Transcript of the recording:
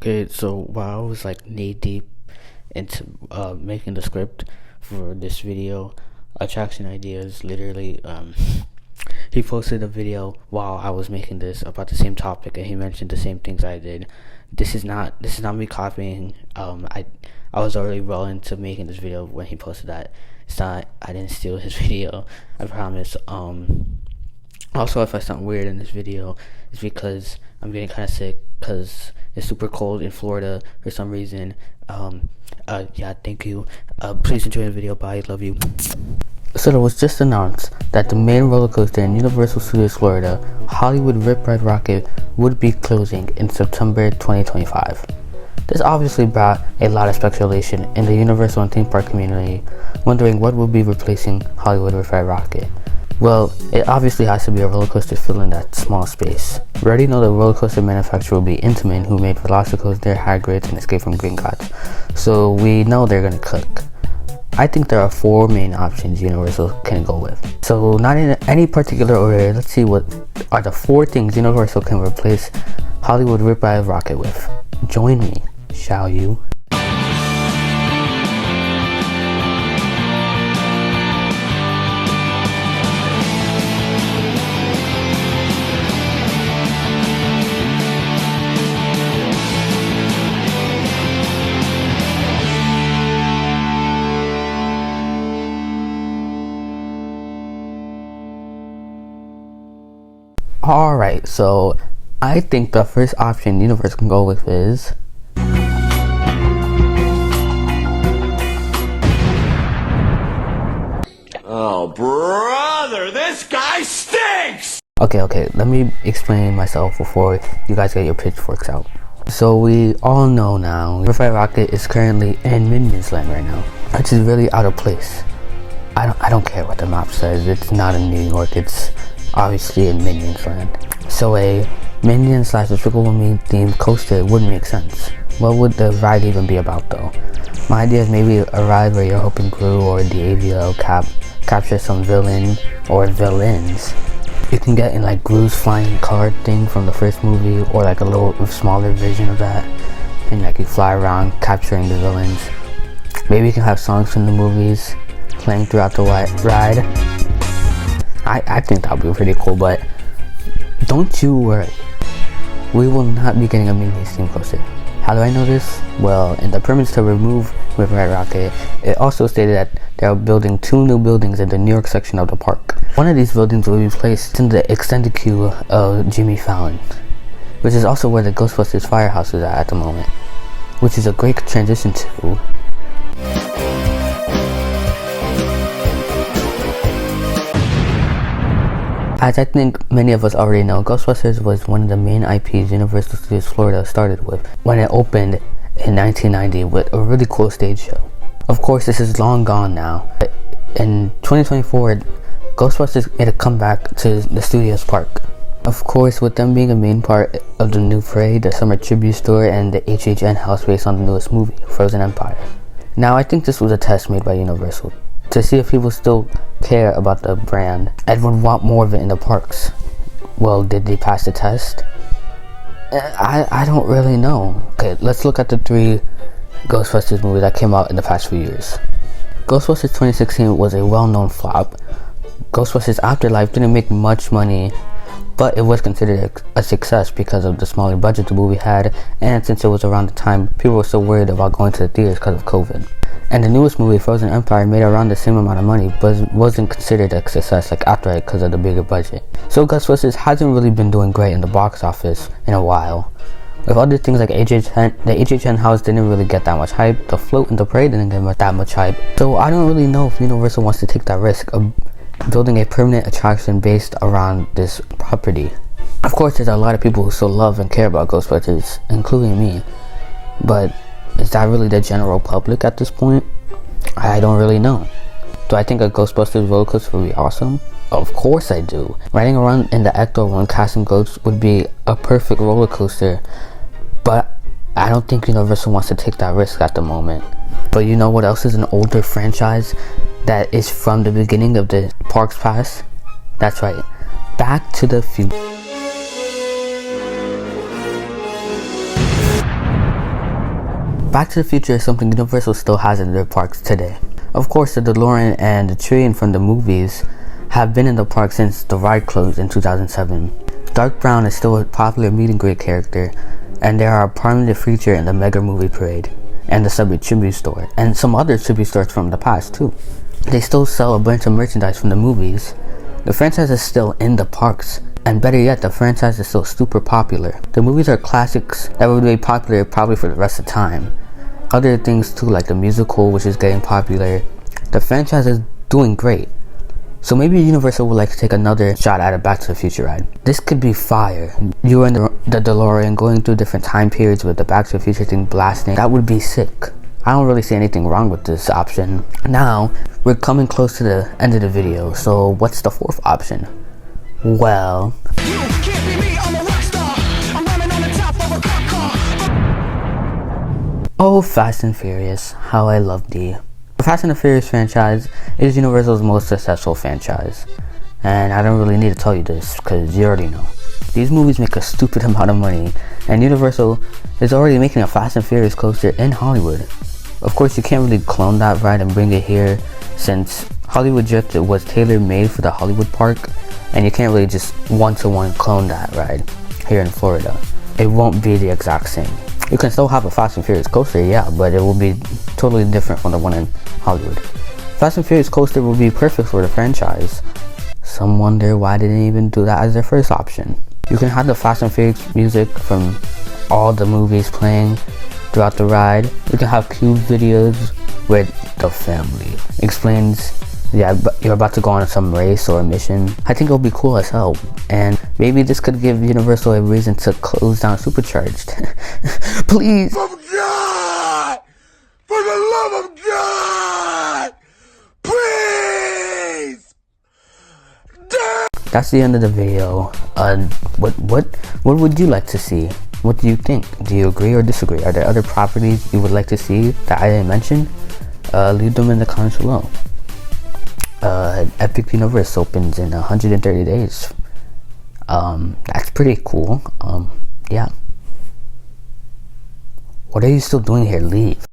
Okay, so while I was like knee deep into making the script for this video, attraction ideas literally he posted a video while I was making this about the same topic, and he mentioned the same things I did. This is not me copying. I was already well into making this video when he posted that. It's not, I didn't steal his video, I promise. Also, if I sound weird in this video, it's because I'm getting kind of sick because it's super cold in Florida for some reason. Yeah, thank you. Please enjoy the video. Bye. Love you. So it was just announced that the main roller coaster in Universal Studios Florida, Hollywood Rip-Ride Rockit, would be closing in September 2025. This obviously brought a lot of speculation in the Universal and theme park community, wondering what would be replacing Hollywood Rip-Ride Rockit. Well, it obviously has to be a roller coaster filling that small space. We already know the roller coaster manufacturer will be Intamin, who made Velocicoaster, Hagrid's, and Escape from Gringotts. So we know they're gonna cook. I think there are 4 main options Universal can go with. So not in any particular order, let's see what are the 4 things Universal can replace Hollywood Rip-Ride Rockit with. Join me, shall you? Alright, so I think the first option Universe can go with is oh, brother, this guy stinks! Okay, let me explain myself before you guys get your pitchforks out. So we all know now, Rip-Ride Rockit is currently in Minions Land right now, which is really out of place. I don't care what the map says, it's not in New York, it's obviously in Minions Land. So a Minion / Despicable Me themed coaster would make sense. What would the ride even be about though? My idea is maybe a ride where you're hoping Gru or the AVL capture some villain or villains. You can get in like Gru's flying car thing from the first movie, or like a little smaller version of that, and like you fly around capturing the villains. Maybe you can have songs from the movies playing throughout the ride. I think that would be pretty cool, but don't you worry, we will not be getting a Minions theme coaster. How do I know this? Well, in the permits to remove Rip-Ride Rockit, it also stated that they are building 2 new buildings in the New York section of the park. One of these buildings will be placed in the extended queue of Jimmy Fallon, which is also where the Ghostbusters firehouse is at the moment, which is a great transition to as I think many of us already know, Ghostbusters was one of the main IPs Universal Studios Florida started with when it opened in 1990 with a really cool stage show. Of course, this is long gone now. In 2024, Ghostbusters made a comeback to the Studios Park. Of course, with them being a main part of the new parade, the summer tribute store, and the HHN house based on the newest movie, Frozen Empire. Now, I think this was a test made by Universal to see if people still care about the brand and would want more of it in the parks. Well, did they pass the test? I don't really know. Okay, let's look at the 3 Ghostbusters movies that came out in the past few years. Ghostbusters 2016 was a well-known flop. Ghostbusters Afterlife didn't make much money, but it was considered a success because of the smaller budget the movie had, and since it was around the time people were so worried about going to the theaters because of COVID. And the newest movie, Frozen Empire, made around the same amount of money, but wasn't considered a success like Afterlife because of the bigger budget. So Ghostbusters hasn't really been doing great in the box office in a while. With other things like HHN, the HHN house didn't really get that much hype, the float and the parade didn't get that much hype. So I don't really know if Universal wants to take that risk of building a permanent attraction based around this property. Of course, there's a lot of people who still love and care about Ghostbusters, including me, but is that really the general public at this point? I don't really know. Do I think a Ghostbusters roller coaster would be awesome? Of course I do. Riding around in the Ecto when casting ghosts would be a perfect roller coaster, but I don't think Universal wants to take that risk at the moment. But you know what else is an older franchise that is from the beginning of the park's past? That's right, Back to the Future. Back to the Future is something Universal still has in their parks today. Of course, the DeLorean and the train from the movies have been in the park since the ride closed in 2007. Dark Brown is still a popular meet and greet character, and they are a prominent feature in the Mega Movie Parade and the Subway Tribute Store, and some other tribute stores from the past too. They still sell a bunch of merchandise from the movies. The franchise is still in the parks, and better yet, the franchise is still super popular. The movies are classics that would be popular probably for the rest of time. Other things too, like the musical, which is getting popular. The franchise is doing great. So maybe Universal would like to take another shot at a Back to the Future ride. This could be fire. You and the DeLorean going through different time periods with the Back to the Future thing blasting. That would be sick. I don't really see anything wrong with this option. Now, we're coming close to the end of the video, so what's the fourth option? Well... Oh, Fast and Furious, how I love thee. The Fast and the Furious franchise is Universal's most successful franchise. And I don't really need to tell you this, because you already know. These movies make a stupid amount of money, and Universal is already making a Fast and Furious coaster in Hollywood. Of course, you can't really clone that ride and bring it here, since Hollywood Rip-Ride was tailor-made for the Hollywood park, and you can't really just one-to-one clone that ride here in Florida. It won't be the exact same. You can still have a Fast and Furious coaster, yeah, but it will be totally different from the one in Hollywood. Fast and Furious coaster will be perfect for the franchise. Some wonder why they didn't even do that as their first option. You can have the Fast and Furious music from all the movies playing throughout the ride. You can have cute videos with the family. Explains, yeah, you're about to go on some race or a mission. I think it'll be cool as hell. And maybe this could give Universal a reason to close down Supercharged. Please! For God! For the love of God! Please! That's the end of the video. What would you like to see? What do you think? Do you agree or disagree? Are there other properties you would like to see that I didn't mention? Leave them in the comments below. Epic Universe opens in 130 days. That's pretty cool. Yeah. What are you still doing here? Leave.